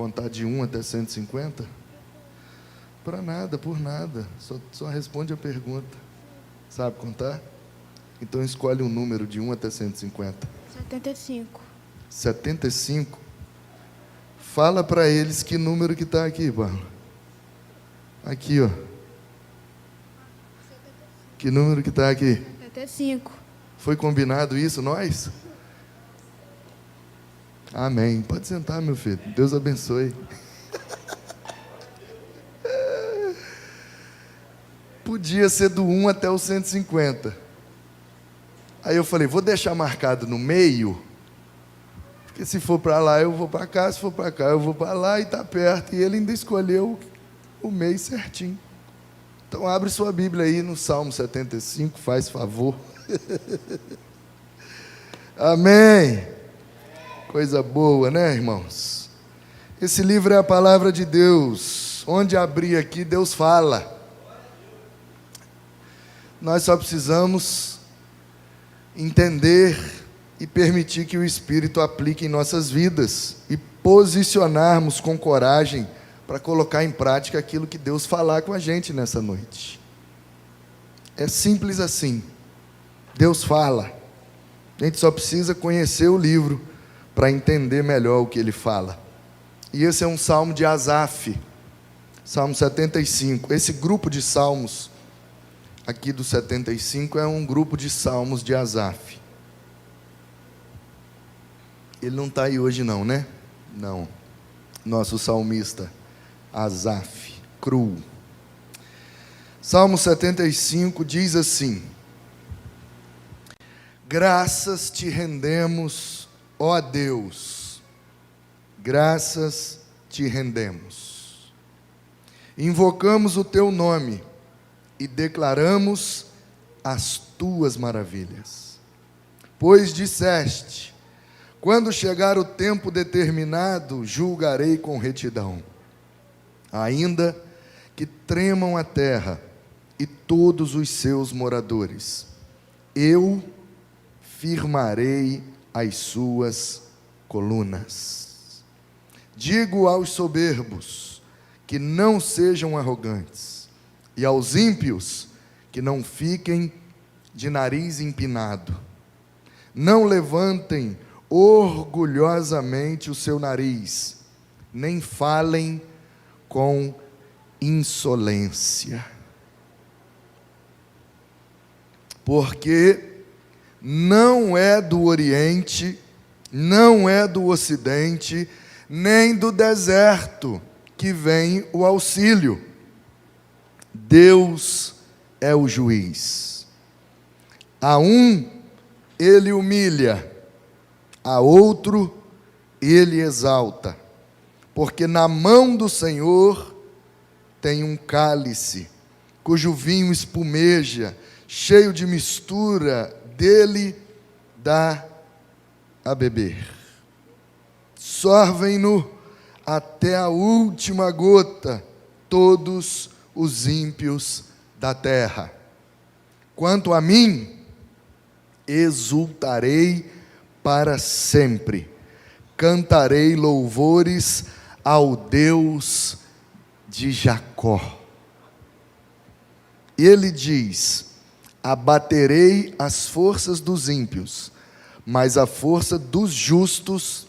contar de 1 até 150? Para nada, por nada. Só responde a pergunta. Sabe contar? Então escolhe um número de 1 até 150. 75. 75? Fala para eles que número que está aqui, Paulo. Aqui, ó. Que número que está aqui? 75. Foi combinado isso, nós? Amém. Pode sentar, meu filho. Deus abençoe. Podia ser do 1 até o 150. Aí eu falei, vou deixar marcado no meio, porque se for para lá eu vou para cá, se for para cá eu vou para lá, e está perto. E ele ainda escolheu o meio certinho. Então abre sua Bíblia aí no Salmo 75, faz favor. Amém. Coisa boa, né, irmãos? Esse livro é a palavra de Deus. Onde abrir aqui, Deus fala. Nós só precisamos entender e permitir que o Espírito aplique em nossas vidas e posicionarmos com coragem para colocar em prática aquilo que Deus falar com a gente nessa noite. É simples assim. Deus fala. A gente só precisa conhecer o livro para entender melhor o que ele fala. E esse é um salmo de Asaf, Salmo 75. Esse grupo de salmos aqui do 75 é um grupo de salmos de Asaf. Ele não está aí hoje não, né? Não. Nosso salmista, Asaf, cru. Salmo 75 diz assim: graças te rendemos, ó Deus, graças te rendemos. Invocamos o teu nome e declaramos as tuas maravilhas. Pois disseste, quando chegar o tempo determinado, julgarei com retidão. Ainda que tremam a terra e todos os seus moradores, eu firmarei as suas colunas. Digo aos soberbos que não sejam arrogantes, e aos ímpios que não fiquem de nariz empinado. Não levantem orgulhosamente o seu nariz, nem falem com insolência. Porque não é do Oriente, não é do Ocidente, nem do deserto que vem o auxílio. Deus é o juiz. A um ele humilha, a outro ele exalta. Porque na mão do Senhor tem um cálice, cujo vinho espumeja, cheio de mistura, dele dá a beber. Sorvem-no até a última gota todos os ímpios da terra. Quanto a mim, exultarei para sempre, cantarei louvores ao Deus de Jacó. Ele diz: abaterei as forças dos ímpios, mas a força dos justos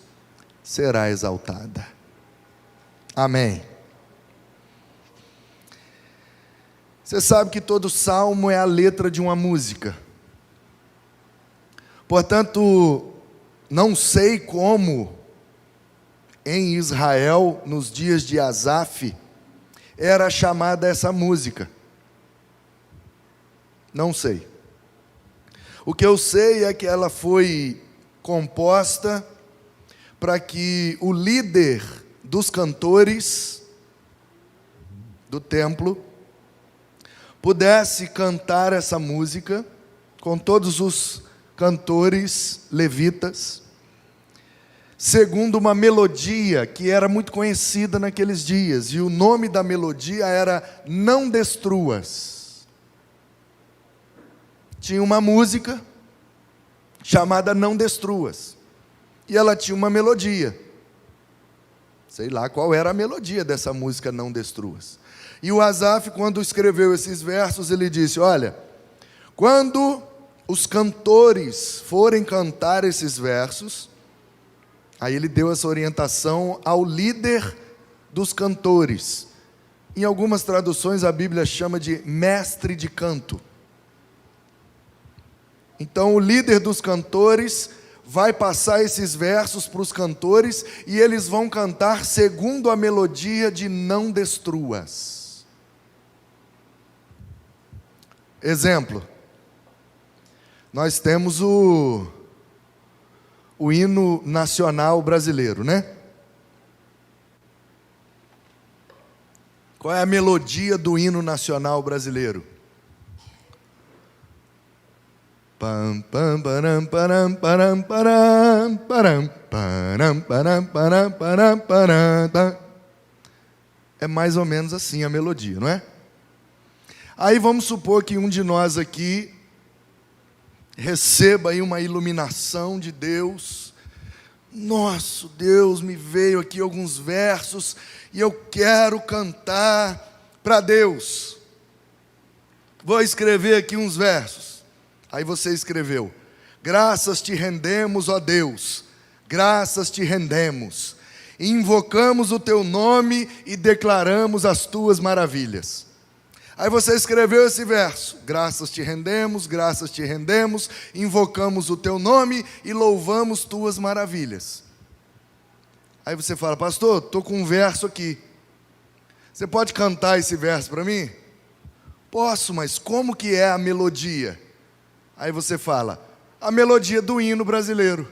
será exaltada. Amém. Você sabe que todo salmo é a letra de uma música. Portanto, não sei como em Israel, nos dias de Asaf, era chamada essa música. Não sei. O que eu sei é que ela foi composta para que o líder dos cantores do templo pudesse cantar essa música com todos os cantores levitas, segundo uma melodia que era muito conhecida naqueles dias, e o nome da melodia era Não Destruas. Tinha uma música chamada Não Destruas, e ela tinha uma melodia. Sei lá qual era a melodia dessa música Não Destruas. E o Asaf, quando escreveu esses versos, ele disse: olha, quando os cantores forem cantar esses versos, aí ele deu essa orientação ao líder dos cantores. Em algumas traduções a Bíblia chama de mestre de canto. Então o líder dos cantores vai passar esses versos para os cantores e eles vão cantar segundo a melodia de Não Destruas. Exemplo, nós temos o hino nacional brasileiro, né? Qual é a melodia do hino nacional brasileiro? Pam pam param param param param param param param param param param. É mais ou menos assim a melodia, não é? Aí vamos supor que um de nós aqui receba aí uma iluminação de Deus. Nosso Deus, me veio aqui alguns versos e eu quero cantar para Deus. Vou escrever aqui uns versos. Aí você escreveu: graças te rendemos, ó Deus, graças te rendemos. Invocamos o teu nome e declaramos as tuas maravilhas. Aí você escreveu esse verso: graças te rendemos, invocamos o teu nome e louvamos tuas maravilhas. Aí você fala: pastor, estou com um verso aqui. Você pode cantar esse verso para mim? Posso, mas como que é a melodia? Aí você fala: a melodia do hino brasileiro.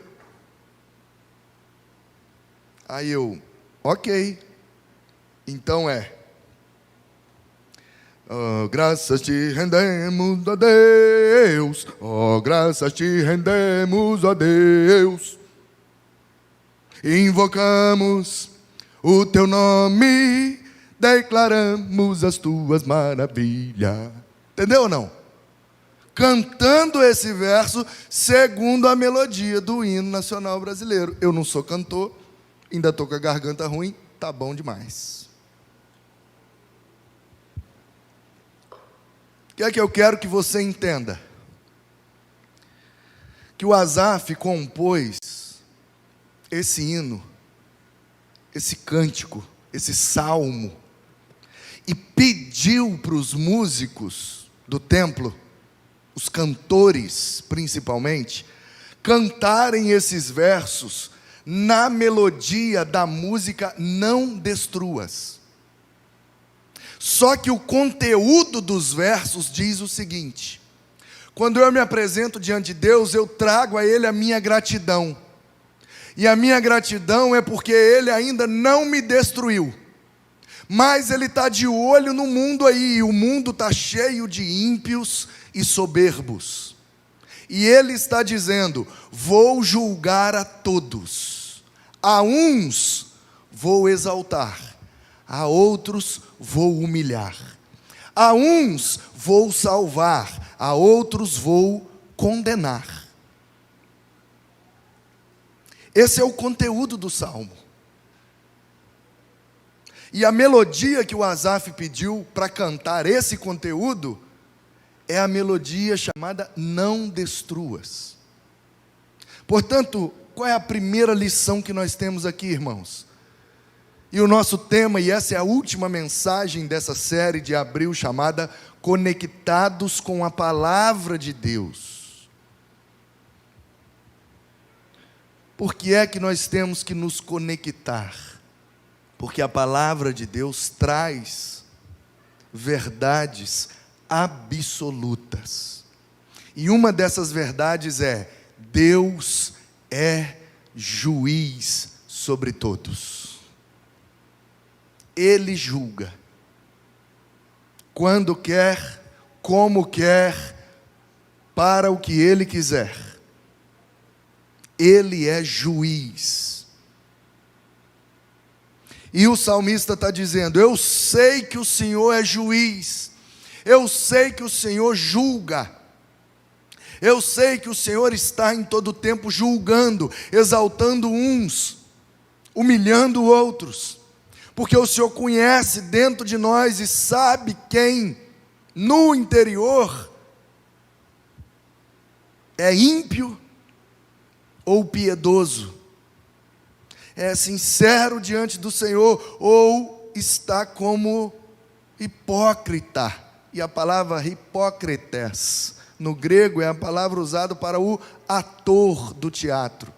Aí eu: ok, então é: oh, graças te rendemos, ó Deus, oh, graças te rendemos, ó Deus, invocamos o teu nome, declaramos as tuas maravilhas. Entendeu ou não? Cantando esse verso segundo a melodia do hino nacional brasileiro. Eu não sou cantor, ainda estou com a garganta ruim, tá bom demais. O que é que eu quero que você entenda? Que o Asaf compôs esse hino, esse cântico, esse salmo, e pediu para os músicos do templo, os cantores principalmente, cantarem esses versos na melodia da música Não Destruas. Só que o conteúdo dos versos diz o seguinte: quando eu me apresento diante de Deus, eu trago a Ele a minha gratidão. E a minha gratidão é porque Ele ainda não me destruiu. Mas Ele está de olho no mundo aí, e o mundo está cheio de ímpios e soberbos. E Ele está dizendo: vou julgar a todos. A uns vou exaltar, a outros vou humilhar. A uns vou salvar, a outros vou condenar. Esse é o conteúdo do salmo. E a melodia que o Asaf pediu para cantar esse conteúdo é a melodia chamada Não Destruas. Portanto, qual é a primeira lição que nós temos aqui, irmãos? E o nosso tema, e essa é a última mensagem dessa série de abril, chamada Conectados com a Palavra de Deus. Por que é que nós temos que nos conectar? Porque a palavra de Deus traz verdades absolutas. E uma dessas verdades é: Deus é juiz sobre todos. Ele julga. Quando quer, como quer, para o que Ele quiser. Ele é juiz. E o salmista está dizendo: eu sei que o Senhor é juiz, eu sei que o Senhor julga, eu sei que o Senhor está em todo tempo julgando, exaltando uns, humilhando outros. porque o Senhor conhece dentro de nós e sabe quem no interior é ímpio ou piedoso, é sincero diante do Senhor ou está como hipócrita. E a palavra hipócrites no grego é a palavra usada para o ator do teatro.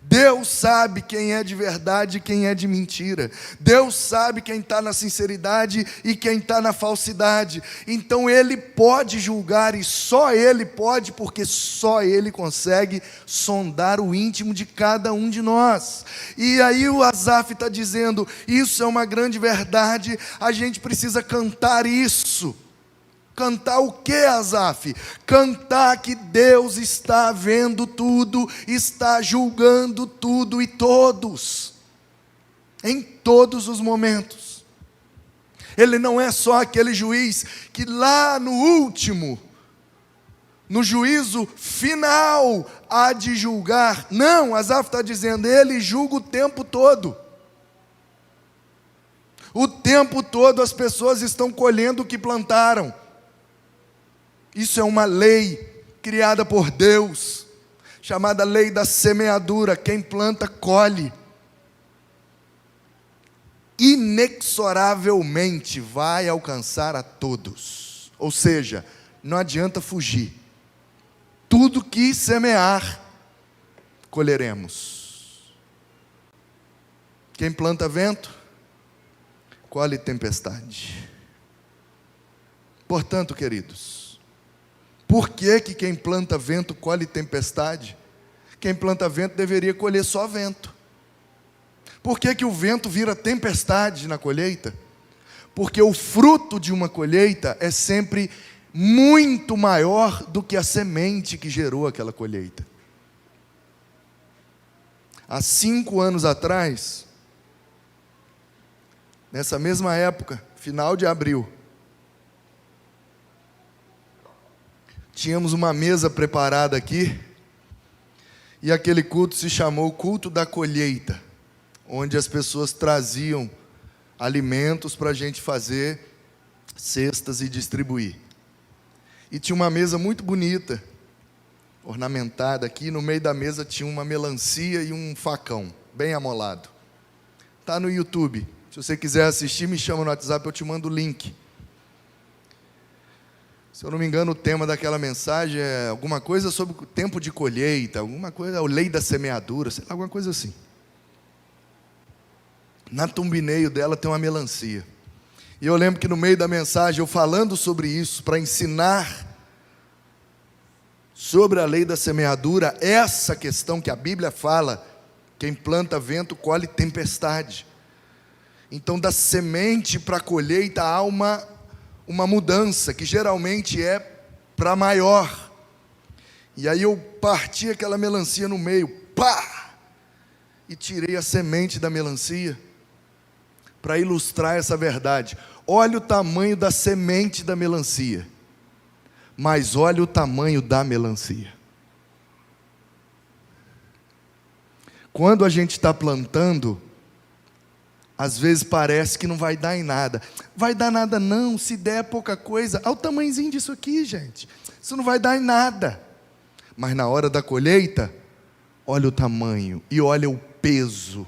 Deus sabe quem é de verdade e quem é de mentira. Deus sabe quem está na sinceridade e quem está na falsidade. Então Ele pode julgar, e só Ele pode, porque só Ele consegue sondar o íntimo de cada um de nós. E aí o Asaf está dizendo, isso é uma grande verdade, a gente precisa cantar isso. Cantar o que, Asaf? Cantar que Deus está vendo tudo, está julgando tudo e todos, em todos os momentos. Ele não é só aquele juiz que lá no último, no juízo final, há de julgar. Não, Asaf está dizendo, Ele julga o tempo todo. O tempo todo as pessoas estão colhendo o que plantaram. Isso é uma lei criada por Deus, chamada lei da semeadura. Quem planta, colhe. Inexoravelmente vai alcançar a todos. Ou seja, não adianta fugir. Tudo que semear, colheremos. Quem planta vento, colhe tempestade. Portanto, queridos, por que quem planta vento colhe tempestade? Quem planta vento deveria colher só vento. Por que o vento vira tempestade na colheita? Porque o fruto de uma colheita é sempre muito maior do que a semente que gerou aquela colheita. Há 5 anos atrás, nessa mesma época, final de abril, tínhamos uma mesa preparada aqui, e aquele culto se chamou Culto da Colheita, onde as pessoas traziam alimentos para a gente fazer cestas e distribuir. E tinha uma mesa muito bonita, ornamentada aqui, no meio da mesa tinha uma melancia e um facão, bem amolado. Está no YouTube, se você quiser assistir, me chama no WhatsApp, eu te mando o link. Se eu não me engano, o tema daquela mensagem é alguma coisa sobre o tempo de colheita, alguma coisa, a lei da semeadura, sei lá, alguma coisa assim. Na thumbnail dela tem uma melancia. E eu lembro que no meio da mensagem, eu falando sobre isso, para ensinar sobre a lei da semeadura, essa questão que a Bíblia fala, quem planta vento colhe tempestade. Então, da semente para a colheita há uma mudança, que geralmente é para maior. E aí eu parti aquela melancia no meio, pá! E tirei a semente da melancia, para ilustrar essa verdade. Olha o tamanho da semente da melancia, mas olha o tamanho da melancia. Quando a gente está plantando, às vezes parece que não vai dar em nada. Vai dar nada não, se der pouca coisa. Olha o tamanhozinho disso aqui, gente. Isso não vai dar em nada. Mas na hora da colheita, olha o tamanho e olha o peso.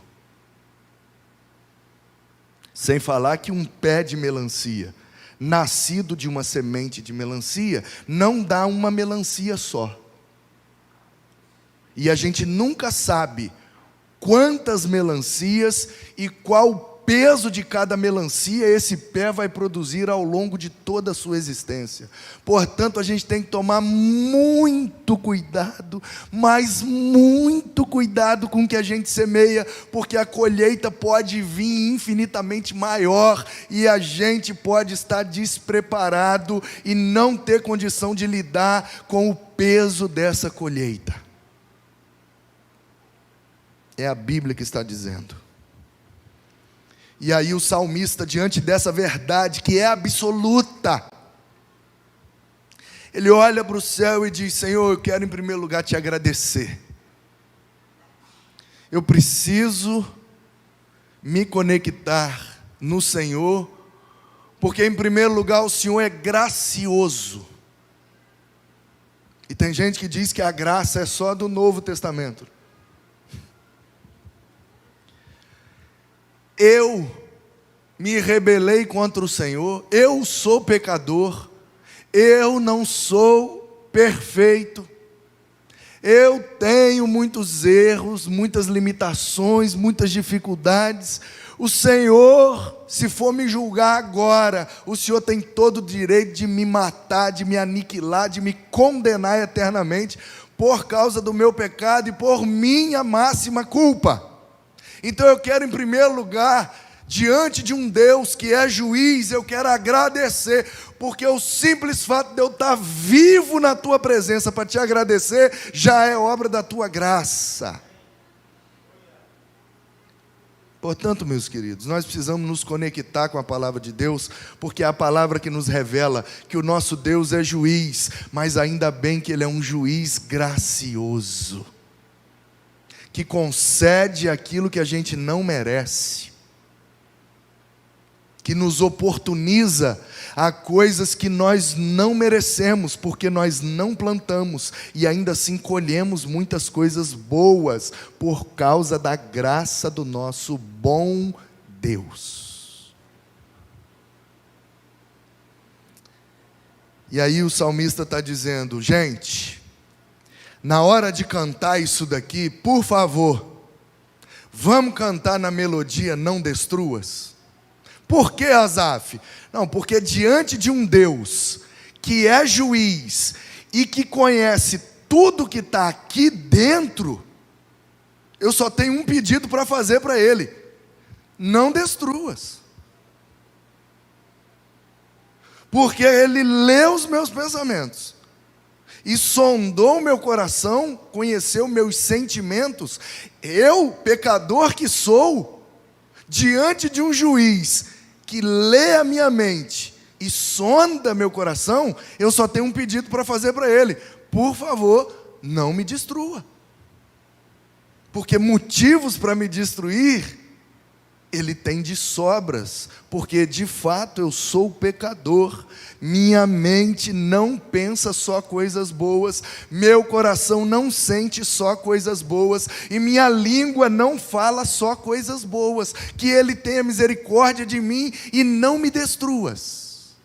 Sem falar que um pé de melancia, nascido de uma semente de melancia, não dá uma melancia só. E a gente nunca sabe quantas melancias e qual o peso de cada melancia esse pé vai produzir ao longo de toda a sua existência. Portanto, a gente tem que tomar muito cuidado, mas muito cuidado com o que a gente semeia, porque a colheita pode vir infinitamente maior e a gente pode estar despreparado e não ter condição de lidar com o peso dessa colheita. É a Bíblia que está dizendo. E aí o salmista, diante dessa verdade que é absoluta, ele olha para o céu e diz: Senhor, eu quero em primeiro lugar te agradecer. Eu preciso me conectar no Senhor, porque em primeiro lugar o Senhor é gracioso. E tem gente que diz que a graça é só do Novo Testamento. Eu me rebelei contra o Senhor, eu sou pecador, eu não sou perfeito, eu tenho muitos erros, muitas limitações, muitas dificuldades. O Senhor, se for me julgar agora, o Senhor tem todo o direito de me matar, de me aniquilar, de me condenar eternamente, por causa do meu pecado e por minha máxima culpa. Então eu quero, em primeiro lugar, diante de um Deus que é juiz, eu quero agradecer, porque o simples fato de eu estar vivo na tua presença para te agradecer, já é obra da tua graça. Portanto, meus queridos, nós precisamos nos conectar com a palavra de Deus, porque é a palavra que nos revela que o nosso Deus é juiz, mas ainda bem que Ele é um juiz gracioso, que concede aquilo que a gente não merece, que nos oportuniza a coisas que nós não merecemos, porque nós não plantamos, e ainda assim colhemos muitas coisas boas, por causa da graça do nosso bom Deus. E aí o salmista está dizendo: gente, na hora de cantar isso daqui, por favor, vamos cantar na melodia Não Destruas. Por que, Asaf? Não, porque diante de um Deus que é juiz e que conhece tudo que está aqui dentro, eu só tenho um pedido para fazer para Ele: não destruas. Porque Ele lê os meus pensamentos e sondou o meu coração, conheceu meus sentimentos. Eu, pecador que sou, diante de um juiz que lê a minha mente e sonda meu coração, eu só tenho um pedido para fazer para Ele: por favor, não me destrua. Porque motivos para me destruir, Ele tem de sobras, porque de fato eu sou pecador. Minha mente não pensa só coisas boas, meu coração não sente só coisas boas, e minha língua não fala só coisas boas. Que Ele tenha misericórdia de mim e não me destruas.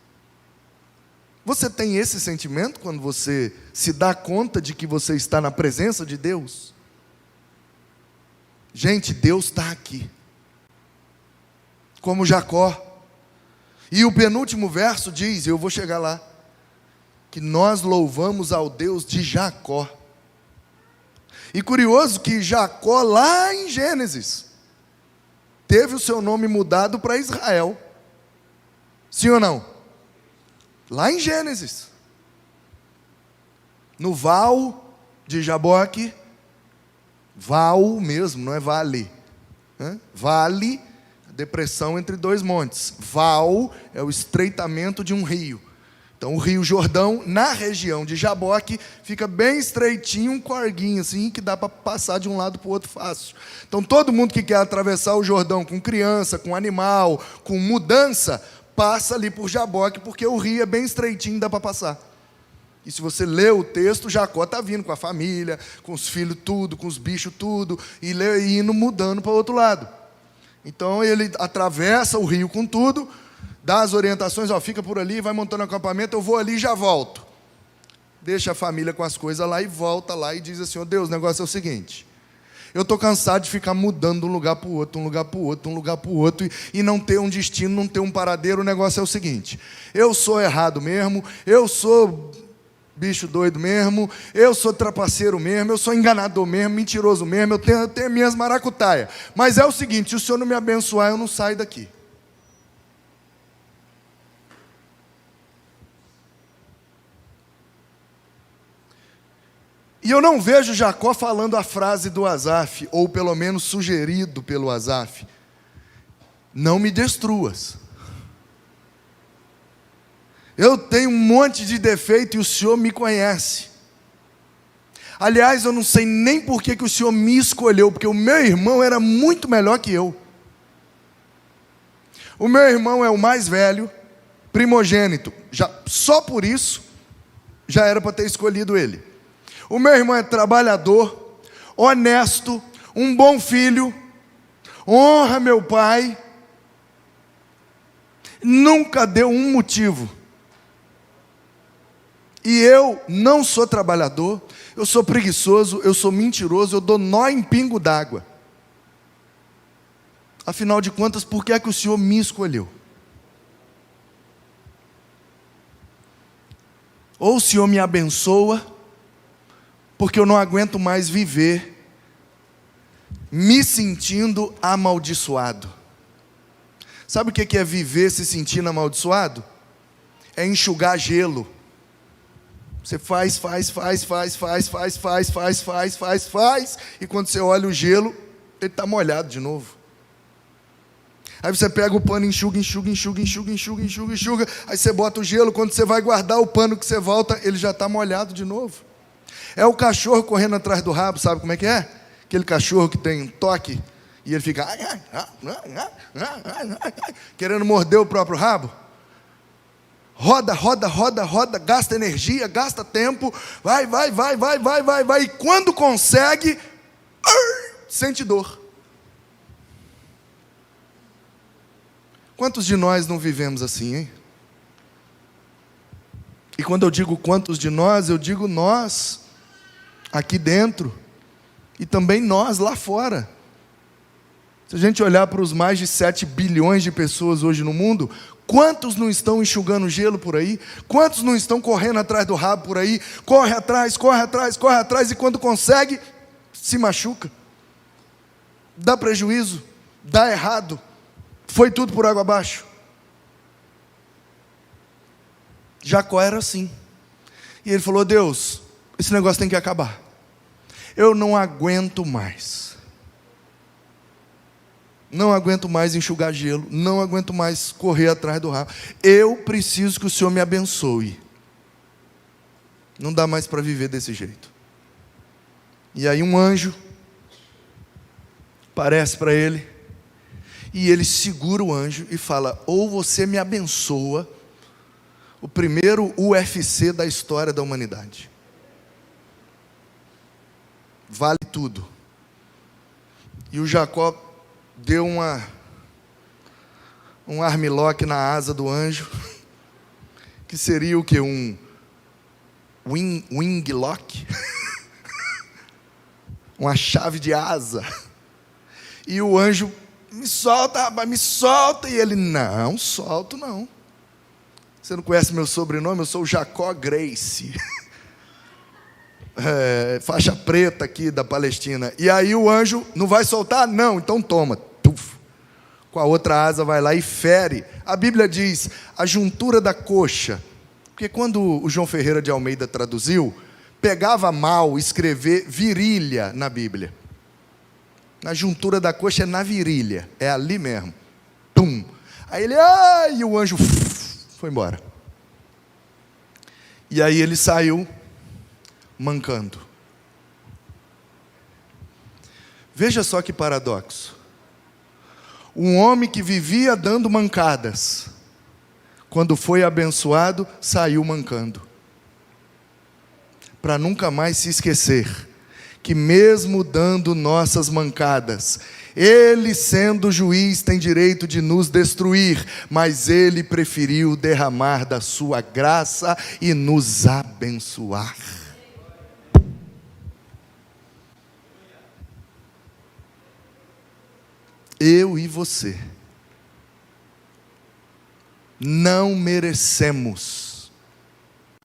Você tem esse sentimento quando você se dá conta de que você está na presença de Deus? Gente, Deus está aqui, como Jacó. E o penúltimo verso diz, eu vou chegar lá, que nós louvamos ao Deus de Jacó. E curioso que Jacó, lá em Gênesis, teve o seu nome mudado para Israel. Sim ou não? Lá em Gênesis, no Val de Jaboque, Val mesmo, não é vale, vale, depressão entre dois montes. Val é o estreitamento de um rio. Então o rio Jordão, na região de Jaboque, fica bem estreitinho, um corguinho assim, que dá para passar de um lado para o outro fácil. Então todo mundo que quer atravessar o Jordão com criança, com animal, com mudança, passa ali por Jaboque, porque o rio é bem estreitinho, dá para passar. E se você lê o texto, Jacó está vindo com a família, com os filhos tudo, com os bichos tudo, e indo mudando para o outro lado. Então ele atravessa o rio com tudo, dá as orientações, fica por ali, vai montando acampamento, eu vou ali e já volto. Deixa a família com as coisas lá e volta lá e diz assim: Deus, o negócio é o seguinte, eu estou cansado de ficar mudando de um lugar para o outro, um lugar para o outro, um lugar para o outro, e não ter um destino, não ter um paradeiro. O negócio é o seguinte: eu sou errado mesmo, eu sou bicho doido mesmo, eu sou trapaceiro mesmo, eu sou enganador mesmo, mentiroso mesmo, eu tenho minhas maracutaias. Mas é o seguinte, se o Senhor não me abençoar, eu não saio daqui. E eu não vejo Jacó falando a frase do Asaf, ou pelo menos sugerido pelo Asaf: não me destruas. Eu tenho um monte de defeito e o Senhor me conhece. Aliás, eu não sei nem por que o Senhor me escolheu, porque o meu irmão era muito melhor que eu. O meu irmão é o mais velho, primogênito. Só por isso, já era para ter escolhido ele. O meu irmão é trabalhador, honesto, um bom filho, honra meu pai. Nunca deu um motivo. E eu não sou trabalhador, eu sou preguiçoso, eu sou mentiroso, eu dou nó em pingo d'água. Afinal de contas, por que é que o Senhor me escolheu? Ou o Senhor me abençoa, porque eu não aguento mais viver me sentindo amaldiçoado. Sabe o que é viver se sentindo amaldiçoado? É enxugar gelo. Você faz, e quando você olha o gelo, ele está molhado de novo. Aí você pega o pano, enxuga, aí você bota o gelo, quando você vai guardar o pano que você volta, ele já está molhado de novo. É o cachorro correndo atrás do rabo, sabe como é que é? Aquele cachorro que tem um toque, e ele fica querendo morder o próprio rabo. Roda, gasta energia, gasta tempo, vai, e quando consegue, sente dor. Quantos de nós não vivemos assim, hein? E quando eu digo quantos de nós, eu digo nós, aqui dentro, e também nós lá fora. Se a gente olhar para os mais de 7 bilhões de pessoas hoje no mundo, quantos não estão enxugando gelo por aí? Quantos não estão correndo atrás do rabo por aí? Corre atrás, e quando consegue, se machuca. Dá prejuízo, dá errado. Foi tudo por água abaixo. Jacó era assim. E ele falou: Deus, esse negócio tem que acabar. Eu não aguento mais. Não aguento mais enxugar gelo. Não aguento mais correr atrás do rabo. Eu preciso que o Senhor me abençoe. Não dá mais para viver desse jeito. E aí um anjo aparece para ele. E ele segura o anjo e fala: ou você me abençoa, o primeiro UFC da história da humanidade. Vale tudo. E o Jacó deu um armlock na asa do anjo, que seria o que? Um wing lock? Uma chave de asa. E o anjo: me solta, rapaz, me solta. E ele: não, solto não. Você não conhece meu sobrenome? Eu sou o Jacó Grace. Faixa preta aqui da Palestina. E aí o anjo: não vai soltar? Não, então toma. Tuf. Com a outra asa vai lá e fere. A Bíblia diz a juntura da coxa. Porque quando o João Ferreira de Almeida traduziu, pegava mal escrever virilha na Bíblia. Na juntura da coxa é na virilha, é ali mesmo. Tum. Aí ele: ai, e o anjo foi embora. E aí ele saiu mancando. Veja só que paradoxo. Um homem que vivia dando mancadas, quando foi abençoado, saiu mancando. Para nunca mais se esquecer que mesmo dando nossas mancadas, Ele, sendo juiz, tem direito de nos destruir, mas Ele preferiu derramar da sua graça e nos abençoar. Eu e você não merecemos,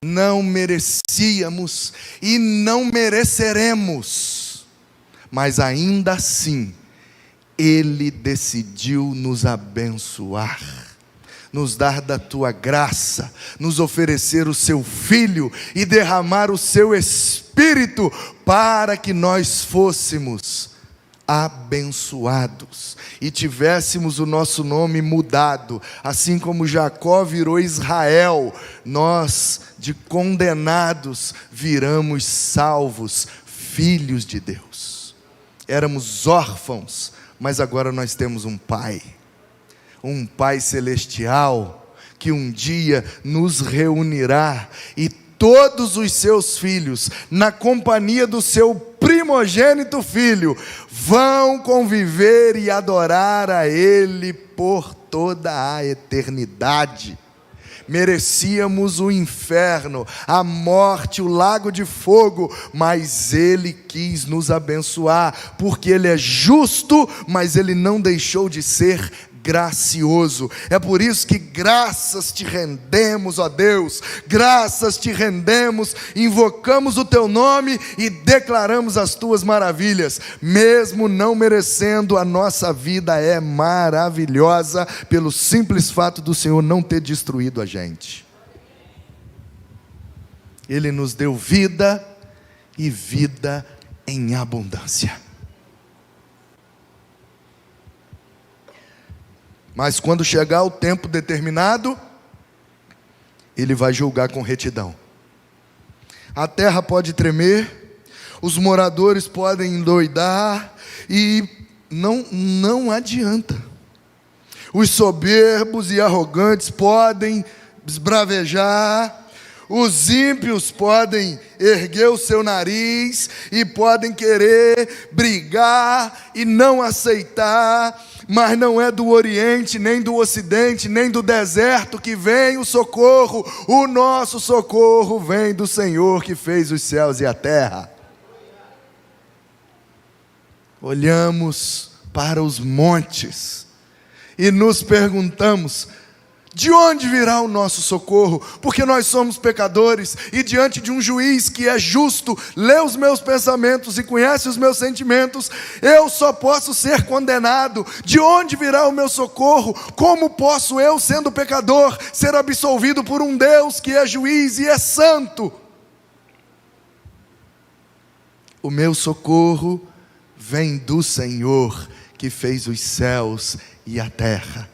não merecíamos e não mereceremos, mas ainda assim Ele decidiu nos abençoar, nos dar da tua graça, nos oferecer o seu Filho e derramar o seu Espírito para que nós fôssemos abençoados e tivéssemos o nosso nome mudado, assim como Jacó virou Israel, nós de condenados viramos salvos, filhos de Deus. Éramos órfãos, mas agora nós temos um pai. um Pai celestial que um dia nos reunirá e todos os seus filhos, na companhia do seu primogênito filho, vão conviver e adorar a Ele por toda a eternidade. Merecíamos o inferno, a morte, o lago de fogo, mas Ele quis nos abençoar, porque Ele é justo, mas Ele não deixou de ser gracioso. É por isso que graças te rendemos, ó Deus, graças te rendemos, invocamos o teu nome e declaramos as tuas maravilhas, mesmo não merecendo. A nossa vida é maravilhosa pelo simples fato do Senhor não ter destruído a gente. Ele nos deu vida e vida em abundância. Mas quando chegar o tempo determinado, Ele vai julgar com retidão. A terra pode tremer, os moradores podem endoidar, e não adianta. Os soberbos e arrogantes podem esbravejar, os ímpios podem erguer o seu nariz e podem querer brigar e não aceitar, mas não é do Oriente, nem do Ocidente, nem do deserto que vem o socorro. O nosso socorro vem do Senhor que fez os céus e a terra. Olhamos para os montes e nos perguntamos: de onde virá o nosso socorro? Porque nós somos pecadores, e diante de um juiz que é justo, lê os meus pensamentos e conhece os meus sentimentos, eu só posso ser condenado. De onde virá o meu socorro? Como posso eu, sendo pecador, ser absolvido por um Deus que é juiz e é santo? O meu socorro vem do Senhor que fez os céus e a terra.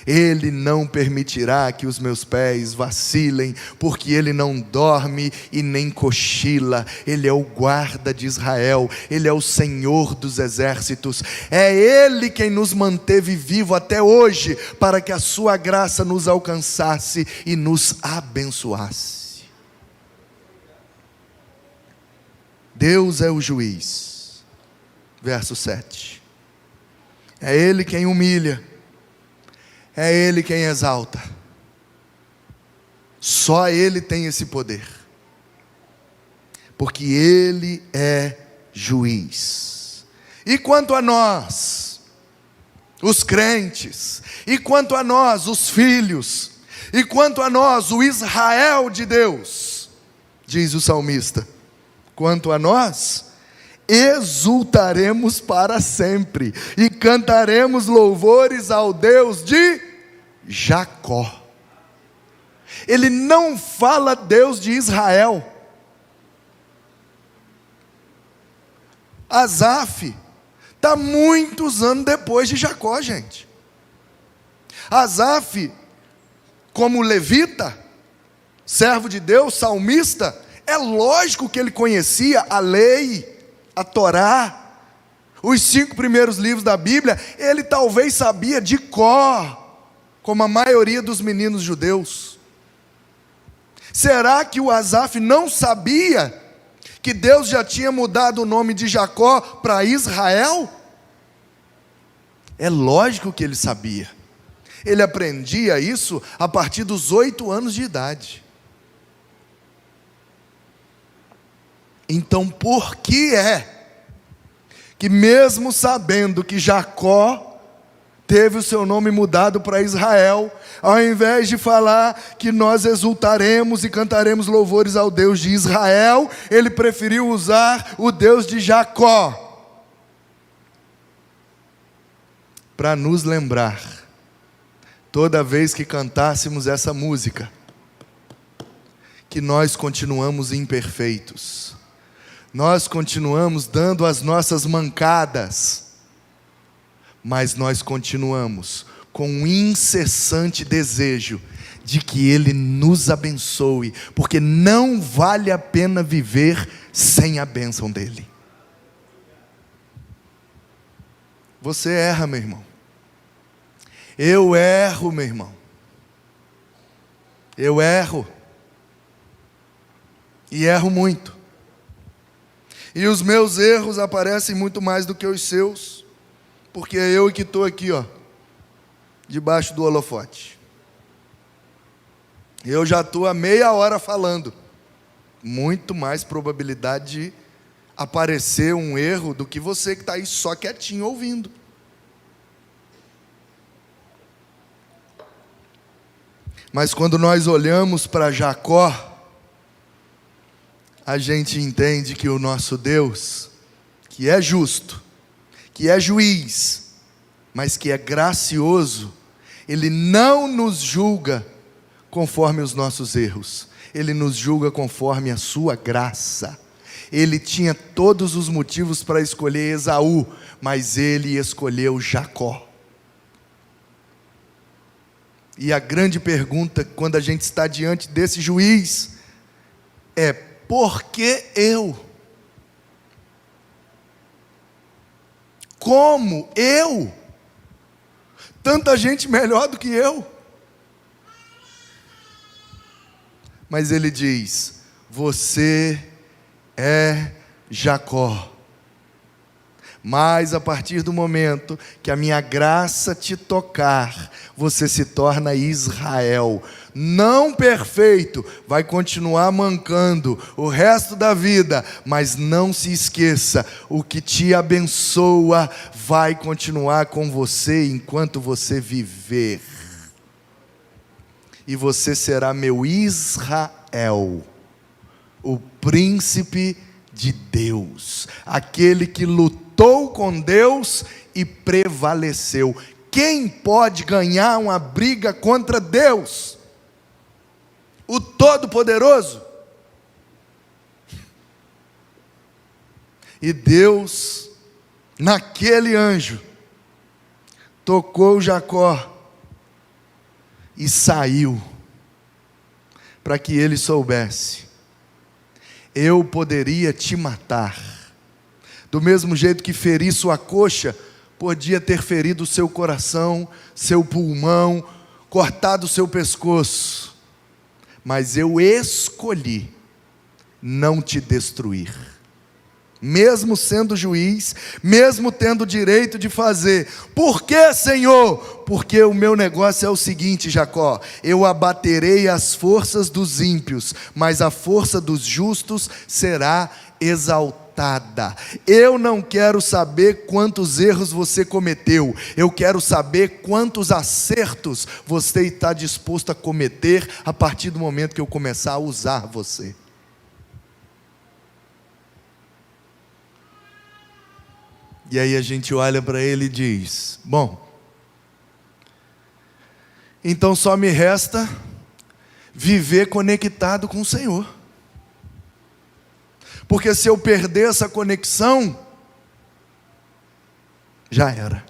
Ele não permitirá que os meus pés vacilem, porque Ele não dorme e nem cochila. Ele é o guarda de Israel, Ele é o Senhor dos exércitos. É Ele quem nos manteve vivo até hoje, para que a sua graça nos alcançasse e nos abençoasse. Deus é o juiz. Verso 7. É Ele quem humilha, é Ele quem exalta. Só Ele tem esse poder, porque Ele é juiz. E quanto a nós, os crentes, e quanto a nós, os filhos, e quanto a nós, o Israel de Deus, diz o salmista, quanto a nós, exultaremos para sempre e cantaremos louvores ao Deus de Jacó. Ele não fala Deus de Israel. Asaf está muitos anos depois de Jacó, gente. Asaf, como levita, servo de Deus, salmista, é lógico que ele conhecia a lei, a Torá, os 5 primeiros livros da Bíblia. Ele talvez sabia de cor, como a maioria dos meninos judeus. Será que o Asaf não sabia que Deus já tinha mudado o nome de Jacó para Israel? É lógico que ele sabia. Ele aprendia isso a partir dos 8 anos de idade. Então, por que é que mesmo sabendo que Jacó teve o seu nome mudado para Israel, ao invés de falar que nós exultaremos e cantaremos louvores ao Deus de Israel, ele preferiu usar o Deus de Jacó, para nos lembrar, toda vez que cantássemos essa música, que nós continuamos imperfeitos, nós continuamos dando as nossas mancadas, mas nós continuamos com um incessante desejo de que Ele nos abençoe, porque não vale a pena viver sem a bênção dEle. Você erra, meu irmão. Eu erro, meu irmão. Eu erro. E erro muito. E os meus erros aparecem muito mais do que os seus, porque é eu que estou aqui, ó, debaixo do holofote. Eu já estou há meia hora falando. Muito mais probabilidade de aparecer um erro do que você que está aí só quietinho ouvindo. Mas quando nós olhamos para Jacó, a gente entende que o nosso Deus, que é justo, que é juiz, mas que é gracioso, Ele não nos julga conforme os nossos erros, Ele nos julga conforme a sua graça. Ele tinha todos os motivos para escolher Esaú, mas Ele escolheu Jacó. E a grande pergunta, quando a gente está diante desse juiz, é: por que eu? Como eu? Tanta gente melhor do que eu. Mas ele diz: você é Jacó. Mas a partir do momento que a minha graça te tocar, você se torna Israel. Não perfeito, vai continuar mancando o resto da vida, mas não se esqueça, o que te abençoa vai continuar com você enquanto você viver. E você será meu Israel, o príncipe de Deus, aquele que lutou com Deus e prevaleceu. Quem pode ganhar uma briga contra Deus? O Todo-Poderoso. E Deus, naquele anjo, tocou Jacó e saiu, para que ele soubesse: eu poderia te matar, do mesmo jeito que feri sua coxa, podia ter ferido o seu coração, seu pulmão, cortado o seu pescoço, mas eu escolhi não te destruir. Mesmo sendo juiz, mesmo tendo o direito de fazer. Por que, Senhor? Porque o meu negócio é o seguinte, Jacó: eu abaterei as forças dos ímpios, mas a força dos justos será exaltada. Eu não quero saber quantos erros você cometeu, eu quero saber quantos acertos você está disposto a cometer a partir do momento que eu começar a usar você. E aí a gente olha para ele e diz: bom, então só me resta viver conectado com o Senhor. Porque se eu perder essa conexão, já era.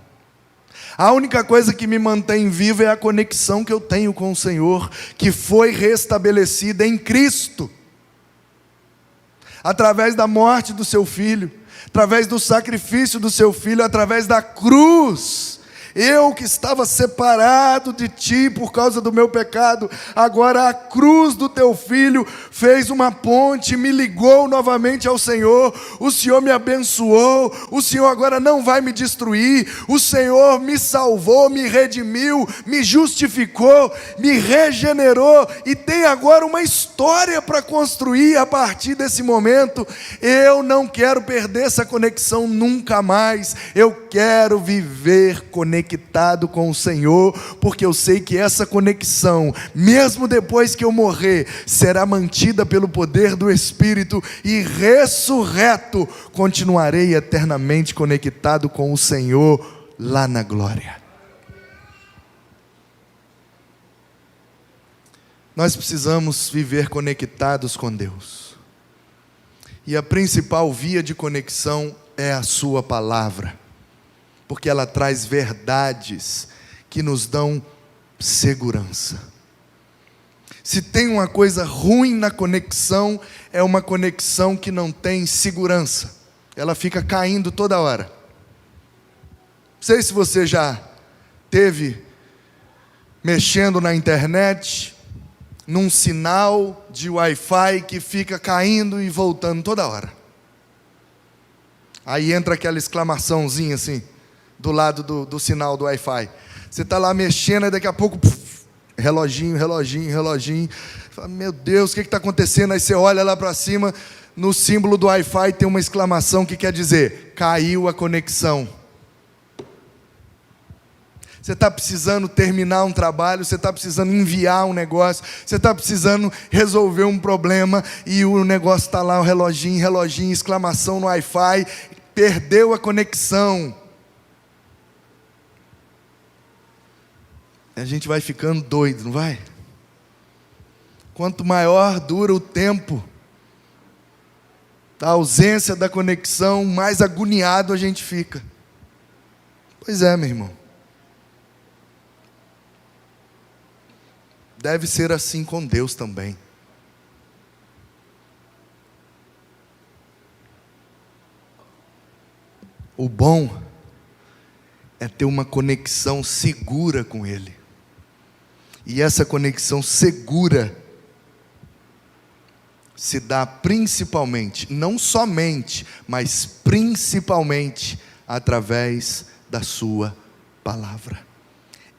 A única coisa que me mantém vivo é a conexão que eu tenho com o Senhor, que foi restabelecida em Cristo, através da morte do seu Filho, através do sacrifício do seu Filho, através da cruz. Eu que estava separado de ti por causa do meu pecado, agora a cruz do teu Filho fez uma ponte, me ligou novamente ao Senhor. O Senhor me abençoou, o Senhor agora não vai me destruir, o Senhor me salvou, me redimiu, me justificou, me regenerou, e tem agora uma história para construir a partir desse momento. Eu não quero perder essa conexão nunca mais, eu quero viver conectado com o Senhor, porque eu sei que essa conexão, mesmo depois que eu morrer, será mantida pelo poder do Espírito, e ressurreto, continuarei eternamente conectado com o Senhor lá na glória. Nós precisamos viver conectados com Deus, e a principal via de conexão é a sua palavra, porque ela traz verdades que nos dão segurança. Se tem uma coisa ruim na conexão, é uma conexão que não tem segurança, ela fica caindo toda hora. Não sei se você já teve mexendo na internet, num sinal de Wi-Fi que fica caindo e voltando toda hora. Aí entra aquela exclamaçãozinha assim, do lado do sinal do Wi-Fi. Você está lá mexendo e daqui a pouco, reloginho. Fala, meu Deus, o que está acontecendo? Aí você olha lá para cima, no símbolo do Wi-Fi tem uma exclamação que quer dizer, caiu a conexão. Você está precisando terminar um trabalho, você está precisando enviar um negócio, você está precisando resolver um problema, e o negócio está lá, o reloginho, exclamação no Wi-Fi, perdeu a conexão. A gente vai ficando doido, não vai? Quanto maior dura o tempo da ausência da conexão, mais agoniado a gente fica. Pois é, meu irmão. Deve ser assim com Deus também. O bom é ter uma conexão segura com Ele. E essa conexão segura se dá principalmente, não somente, mas principalmente através da sua palavra.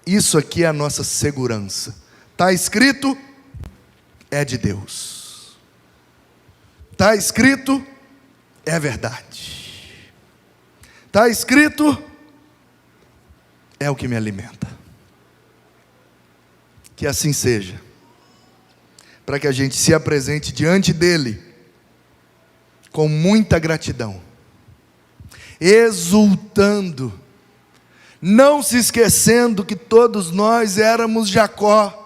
Isso aqui é a nossa segurança. Está escrito, é de Deus. Está escrito, é verdade. Está escrito, é o que me alimenta. Que assim seja, para que a gente se apresente diante dEle com muita gratidão, exultando, não se esquecendo que todos nós éramos Jacó,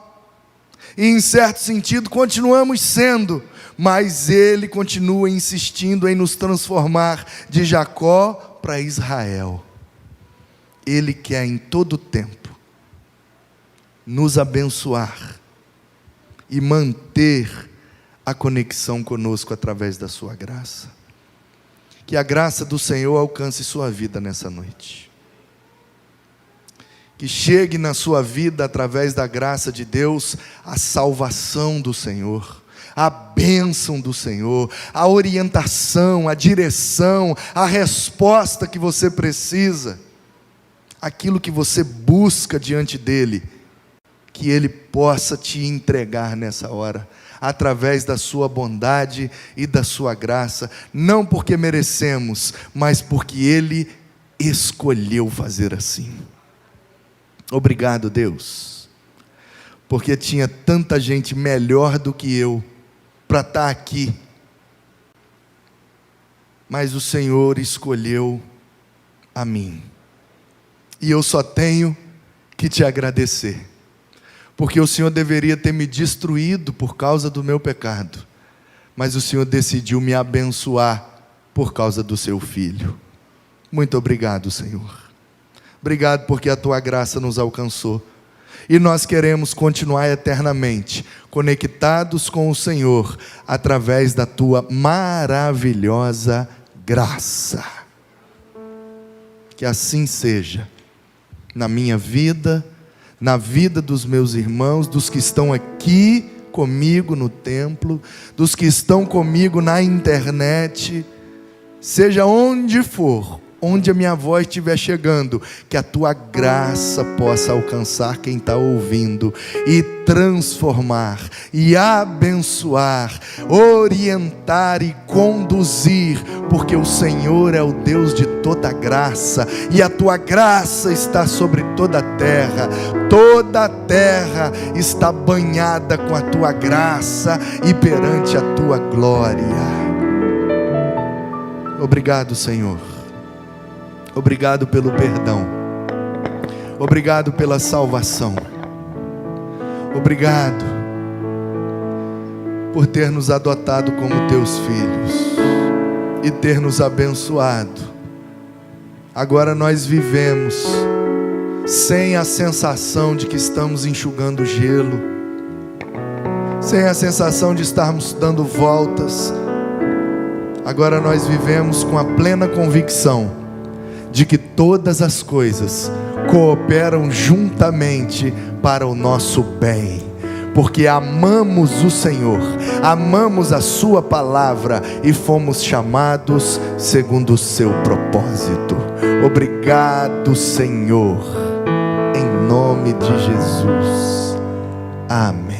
e em certo sentido continuamos sendo, mas Ele continua insistindo em nos transformar de Jacó para Israel. Ele quer em todo tempo nos abençoar e manter a conexão conosco através da sua graça. Que a graça do Senhor alcance sua vida nessa noite. Que chegue na sua vida, através da graça de Deus, a salvação do Senhor, a bênção do Senhor, a orientação, a direção, a resposta que você precisa, aquilo que você busca diante dEle, que Ele possa te entregar nessa hora, através da sua bondade e da sua graça, não porque merecemos, mas porque Ele escolheu fazer assim. Obrigado, Deus, porque tinha tanta gente melhor do que eu para estar aqui, mas o Senhor escolheu a mim, e eu só tenho que te agradecer, porque o Senhor deveria ter me destruído por causa do meu pecado, mas o Senhor decidiu me abençoar por causa do seu Filho. Muito obrigado, Senhor. Obrigado porque a tua graça nos alcançou, e nós queremos continuar eternamente conectados com o Senhor, através da tua maravilhosa graça. Que assim seja, na minha vida, na vida dos meus irmãos, dos que estão aqui comigo no templo, dos que estão comigo na internet, seja onde for, onde a minha voz estiver chegando, que a tua graça possa alcançar quem está ouvindo, e transformar, e abençoar, orientar e conduzir, porque o Senhor é o Deus de toda graça, e a tua graça está sobre toda a terra está banhada com a tua graça e perante a tua glória. Obrigado, Senhor. Obrigado pelo perdão, obrigado pela salvação, obrigado por ter nos adotado como teus filhos e ter nos abençoado. Agora nós vivemos sem a sensação de que estamos enxugando gelo, sem a sensação de estarmos dando voltas. Agora nós vivemos com a plena convicção de que todas as coisas cooperam juntamente para o nosso bem, porque amamos o Senhor, amamos a sua palavra e fomos chamados segundo o seu propósito. Obrigado, Senhor, em nome de Jesus. Amém.